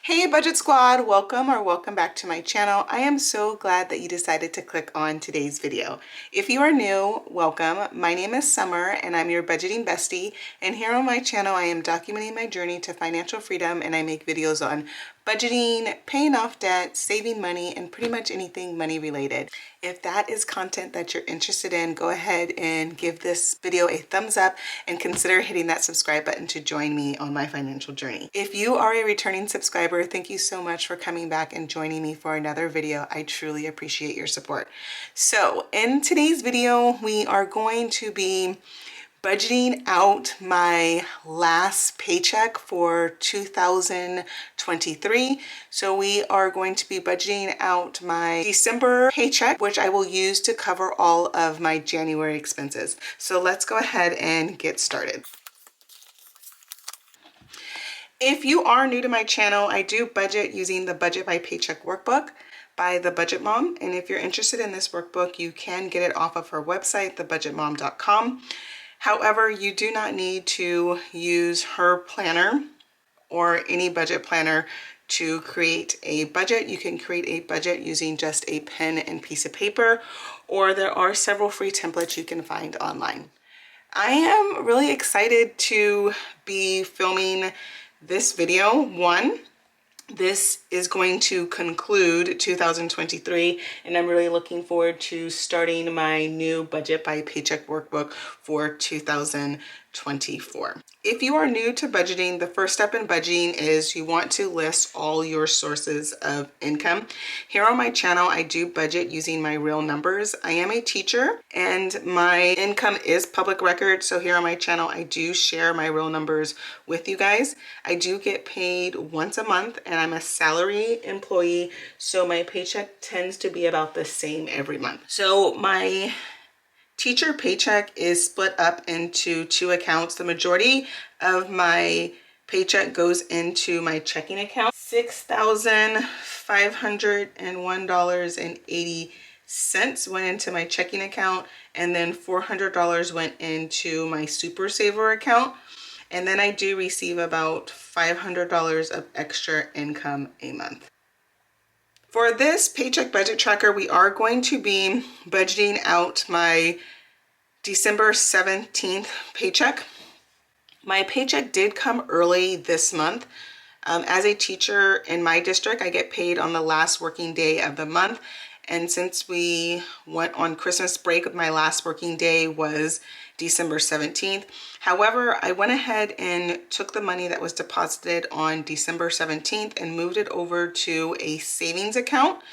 Hey Budget Squad, welcome back to my channel. I am so glad that you decided to click on today's video. If you are new, welcome. My name is Summer and I'm your budgeting bestie, and here on my channel I am documenting my journey to financial freedom, and I make videos on budgeting, paying off debt, saving money, and pretty much anything money related. If that is content that you're interested in, go ahead and give this video a thumbs up and consider hitting that subscribe button to join me on my financial journey. If you are a returning subscriber, thank you so much for coming back and joining me for another video. I truly appreciate your support. So in today's video, we are going to be budgeting out my last paycheck for 2023. So we are going to be budgeting out my December paycheck, which I will use to cover all of my January expenses. So let's go ahead and get started. If you are new to my channel, I do budget using the Budget by Paycheck workbook by The Budget Mom. And if you're interested in this workbook, you can get it off of her website, thebudgetmom.com. However, you do not need to use her planner or any budget planner to create a budget. You can create a budget using just a pen and piece of paper, or there are several free templates you can find online. I am really excited to be filming this video. This is going to conclude 2023, and I'm really looking forward to starting my new Budget by Paycheck workbook for 2024. If you are new to budgeting, the first step in budgeting is you want to list all your sources of income. Here on my channel, I do budget using my real numbers. I am a teacher and my income is public record. So here on my channel, I do share my real numbers with you guys. I do get paid once a month and I'm a salary employee. So my paycheck tends to be about the same every month. So my teacher paycheck is split up into two accounts. The majority of my paycheck goes into my checking account. $6,501.80 went into my checking account, and then $400 went into my Super Saver account. And then I do receive about $500 of extra income a month. For this paycheck budget tracker, we are going to be budgeting out my December 17th paycheck. My paycheck did come early this month. As a teacher in my district, I get paid on the last working day of the month. And since we went on Christmas break, my last working day was December 17th. However, I went ahead and took the money that was deposited on December 17th and moved it over to a savings account.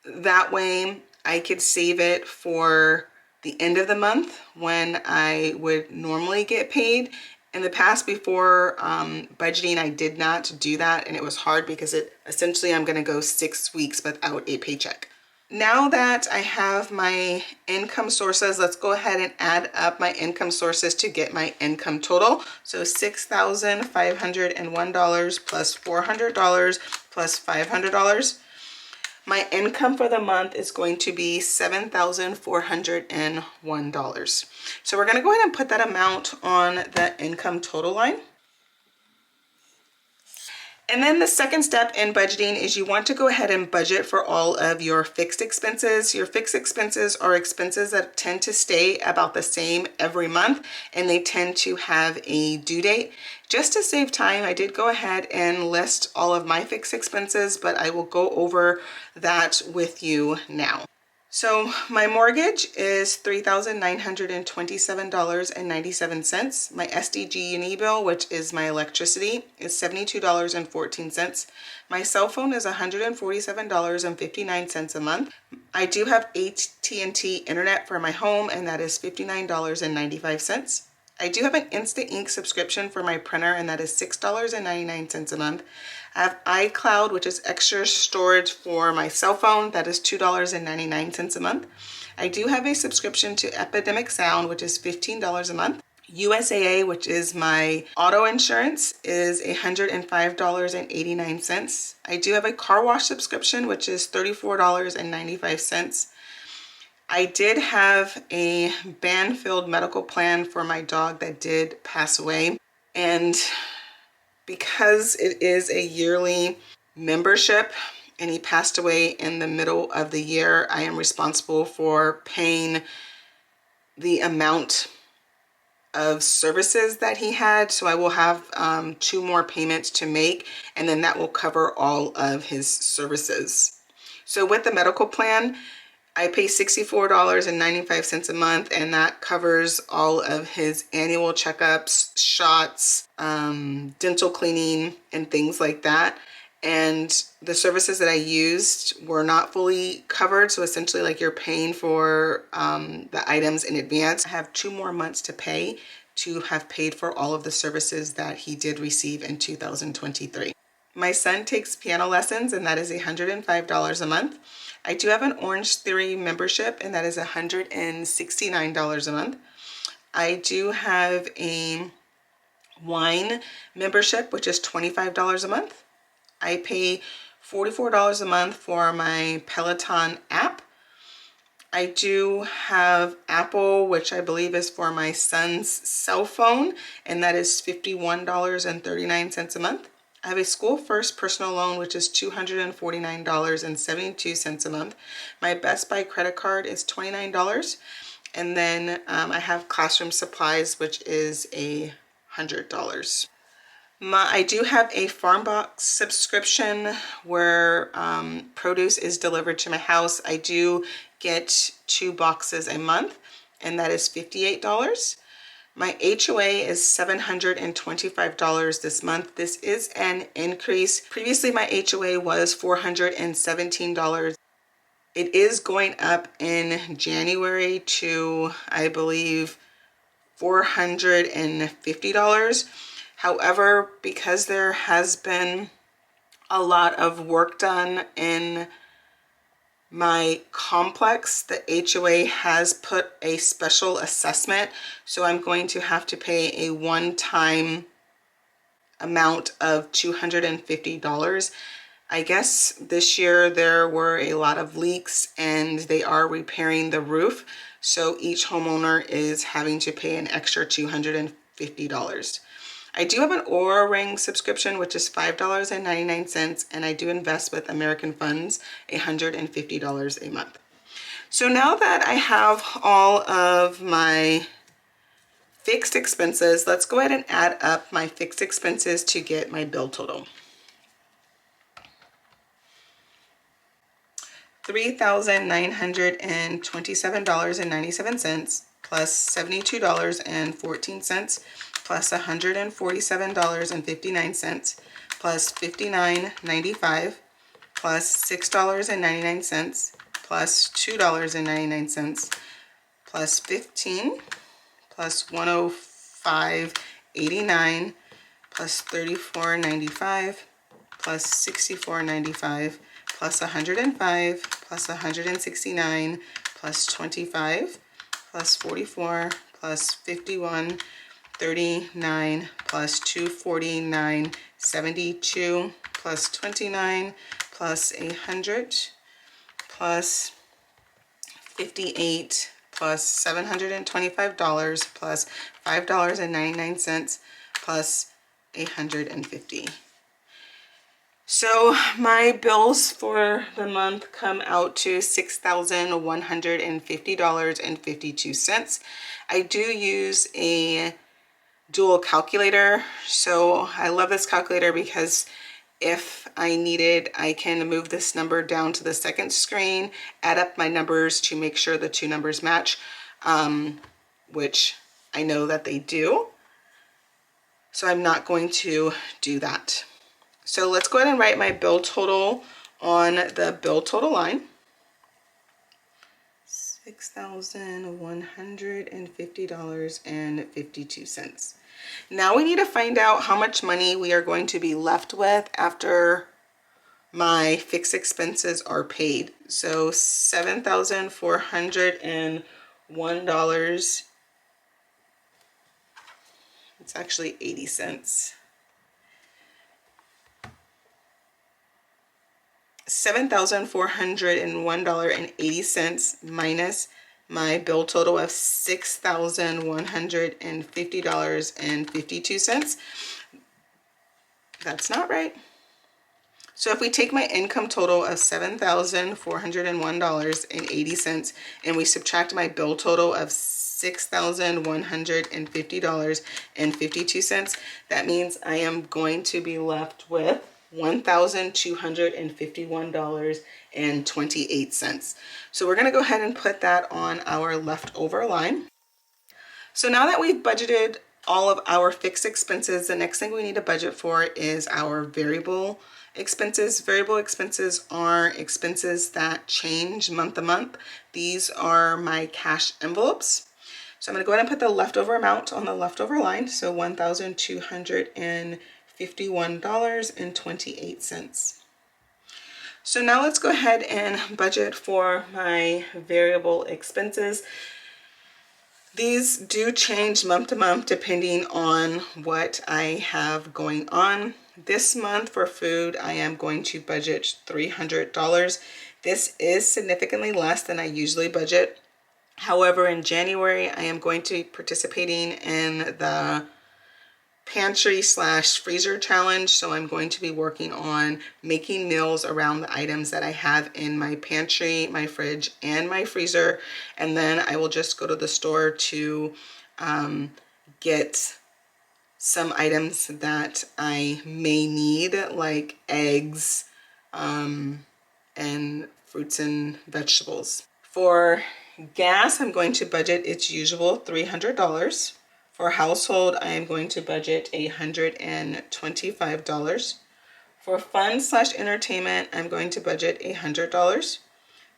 That way I could save it for the end of the month when I would normally get paid. In the past, before budgeting, I did not do that, and it was hard because essentially I'm going to go 6 weeks without a paycheck. Now that I have my income sources, let's go ahead and add up my income sources to get my income total. So $6,501 plus $400 plus $500. My income for the month is going to be $7,401. So we're going to go ahead and put that amount on the income total line. And then the second step in budgeting is you want to go ahead and budget for all of your fixed expenses. Your fixed expenses are expenses that tend to stay about the same every month, and they tend to have a due date. Just to save time, I did go ahead and list all of my fixed expenses, but I will go over that with you now. So my mortgage is $3,927.97. My SDG&E bill, which is my electricity, is $72.14. My cell phone is $147.59 a month. I do have AT&T internet for my home, and that is $59.95. I do have an Instant Ink subscription for my printer, and that is $6.99 a month. I have iCloud, which is extra storage for my cell phone. That is $2.99 a month. I do have a subscription to Epidemic Sound, which is $15 a month. USAA, which is my auto insurance, is $105.89. I do have a car wash subscription, which is $34.95. I did have a Banfield medical plan for my dog that did pass away, and because it is a yearly membership, and he passed away in the middle of the year. I am responsible for paying the amount of services that he had, so I will have 2 more payments to make, and then that will cover all of his services. So with the medical plan, I pay $64.95 a month, and that covers all of his annual checkups, shots, dental cleaning, and things like that. And the services that I used were not fully covered, so essentially like you're paying for the items in advance. I have 2 more months to pay to have paid for all of the services that he did receive in 2023. My son takes piano lessons, and that is $105 a month. I do have an Orange Theory membership, and that is $169 a month. I do have a wine membership, which is $25 a month. I pay $44 a month for my Peloton app. I do have Apple, which I believe is for my son's cell phone, and that is $51.39 a month. I have a School First personal loan, which is $249.72 a month. My Best Buy credit card is $29. And then I have classroom supplies, which is $100. I do have a Farm Box subscription where produce is delivered to my house. I do get 2 boxes a month, and that is $58. My HOA is $725 this month. This is an increase. Previously, my HOA was $417. It is going up in January to, I believe, $450. However, because there has been a lot of work done in my complex, the HOA has put a special assessment, so I'm going to have to pay a one-time amount of $250. I guess this year there were a lot of leaks and they are repairing the roof, so each homeowner is having to pay an extra $250. I do have an Aura Ring subscription, which is $5.99, and I do invest with American Funds, $150 a month. So now that I have all of my fixed expenses, let's go ahead and add up my fixed expenses to get my bill total. $3,927.97 plus $72.14 plus $147.59 plus $59.95 plus $6.99 plus $2.99 plus 15 plus 105.89 plus 34.95 plus 64.95 plus 105 plus 169 plus 25 plus 44 plus 51.39 plus 249.72 plus 29 plus 100 plus 58 plus $725 plus $5.99 plus $150. So my bills for the month come out to $6,150.52. I do use a dual calculator, so I love this calculator because if I needed, I can move this number down to the second screen, add up my numbers to make sure the 2 numbers match, which I know that they do. So I'm not going to do that. So let's go ahead and write my bill total on the bill total line. $6,150.52. Now we need to find out how much money we are going to be left with after my fixed expenses are paid. So $7,401. It's actually 80 cents. $7,401.80 minus my bill total of $6,150.52. That's not right. So if we take my income total of $7,401.80 and we subtract my bill total of $6,150.52, that means I am going to be left with $1,251.28. So we're going to go ahead and put that on our leftover line. So now that we've budgeted all of our fixed expenses, the next thing we need to budget for is our variable expenses. Variable expenses are expenses that change month to month. These are my cash envelopes. So I'm going to go ahead and put the leftover amount on the leftover line. So $1,251.28. So now let's go ahead and budget for my variable expenses. These do change month to month depending on what I have going on. This month for food, I am going to budget $300. This is significantly less than I usually budget. However, in January, I am going to be participating in the pantry / freezer challenge. So I'm going to be working on making meals around the items that I have in my pantry, my fridge, and my freezer. And then I will just go to the store to get some items that I may need, like eggs and fruits and vegetables. For gas, I'm going to budget its usual $300. For household, I am going to budget $125. For fun / entertainment, I'm going to budget $100.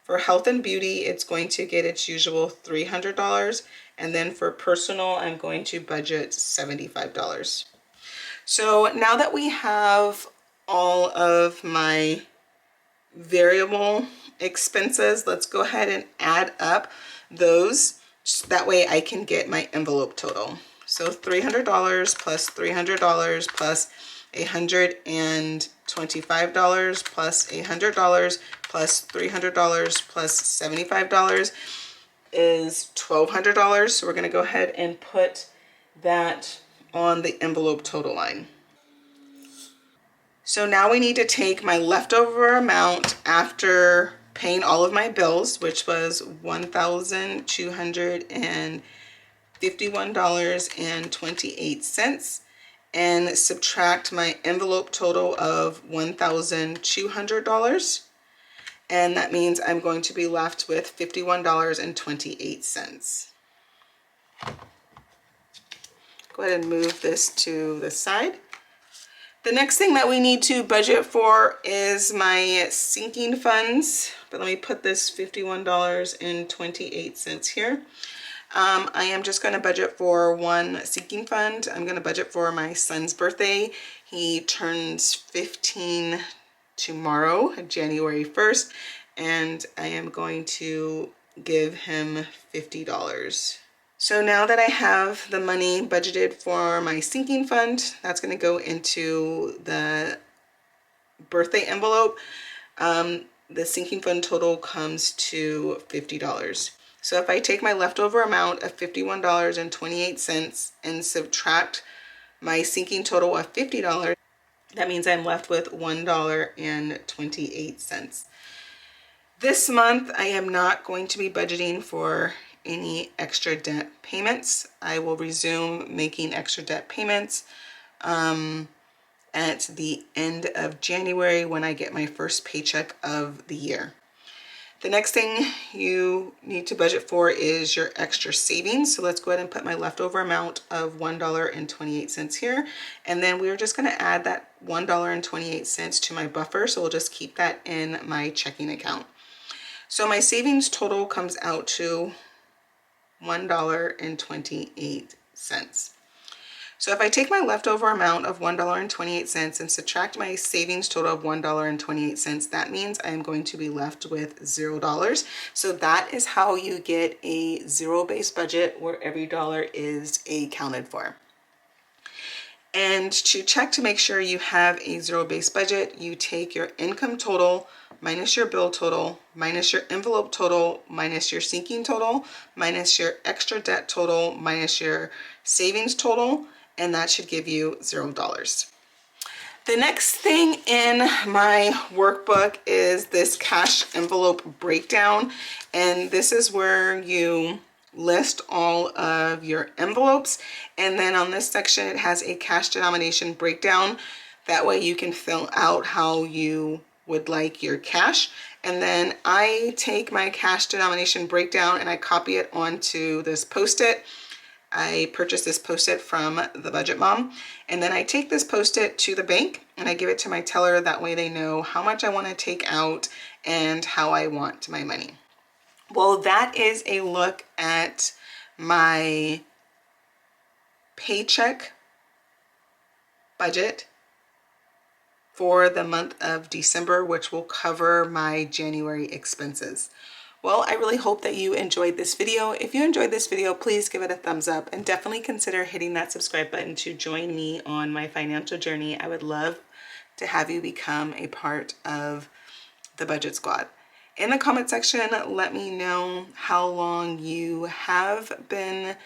For health and beauty, it's going to get its usual $300. And then for personal, I'm going to budget $75. So now that we have all of my variable expenses, let's go ahead and add up those. That way I can get my envelope total. So $300 plus $300 plus $125 plus $100 plus $300 plus $75 is $1,200. So we're going to go ahead and put that on the envelope total line. So now we need to take my leftover amount after paying all of my bills, which was $1,251.28, and subtract my envelope total of $1,200. And that means I'm going to be left with $51.28. Go ahead and move this to the side. The next thing that we need to budget for is my sinking funds. But let me put this $51.28 here. I am just going to budget for one sinking fund. I'm going to budget for my son's birthday. He turns 15 tomorrow, January 1st, and I am going to give him $50. So now that I have the money budgeted for my sinking fund, that's going to go into the birthday envelope. The sinking fund total comes to $50. So if I take my leftover amount of $51.28 and subtract my sinking total of $50, that means I'm left with $1.28. This month, I am not going to be budgeting for any extra debt payments. I will resume making extra debt payments at the end of January when I get my first paycheck of the year. The next thing you need to budget for is your extra savings. So let's go ahead and put my leftover amount of $1.28 here. And then we're just going to add that $1.28 to my buffer. So we'll just keep that in my checking account. So my savings total comes out to $1.28. So if I take my leftover amount of $1.28 and subtract my savings total of $1.28, that means I'm going to be left with $0. So that is how you get a zero-based budget where every dollar is accounted for. And to check to make sure you have a zero-based budget, you take your income total minus your bill total, minus your envelope total, minus your sinking total, minus your extra debt total, minus your savings total, and that should give you $0. The next thing in my workbook is this cash envelope breakdown, and this is where you list all of your envelopes, and then on this section it has a cash denomination breakdown. That way you can fill out how you would like your cash. And then I take my cash denomination breakdown and I copy it onto this Post-it. I purchased this Post-it from the Budget Mom, and then I take this Post-it to the bank and I give it to my teller. That way they know how much I want to take out and how I want my money. Well, that is a look at my paycheck budget for the month of December, which will cover my January expenses. Well, I really hope that you enjoyed this video. If you enjoyed this video, please give it a thumbs up and definitely consider hitting that subscribe button to join me on my financial journey. I would love to have you become a part of the Budget Squad. In the comment section, let me know how long you have been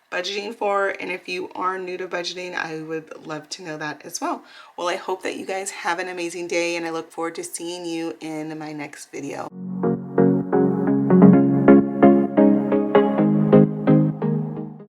budgeting for, and if you are new to budgeting, I would love to know that as well. Well, I hope that you guys have an amazing day, and I look forward to seeing you in my next video.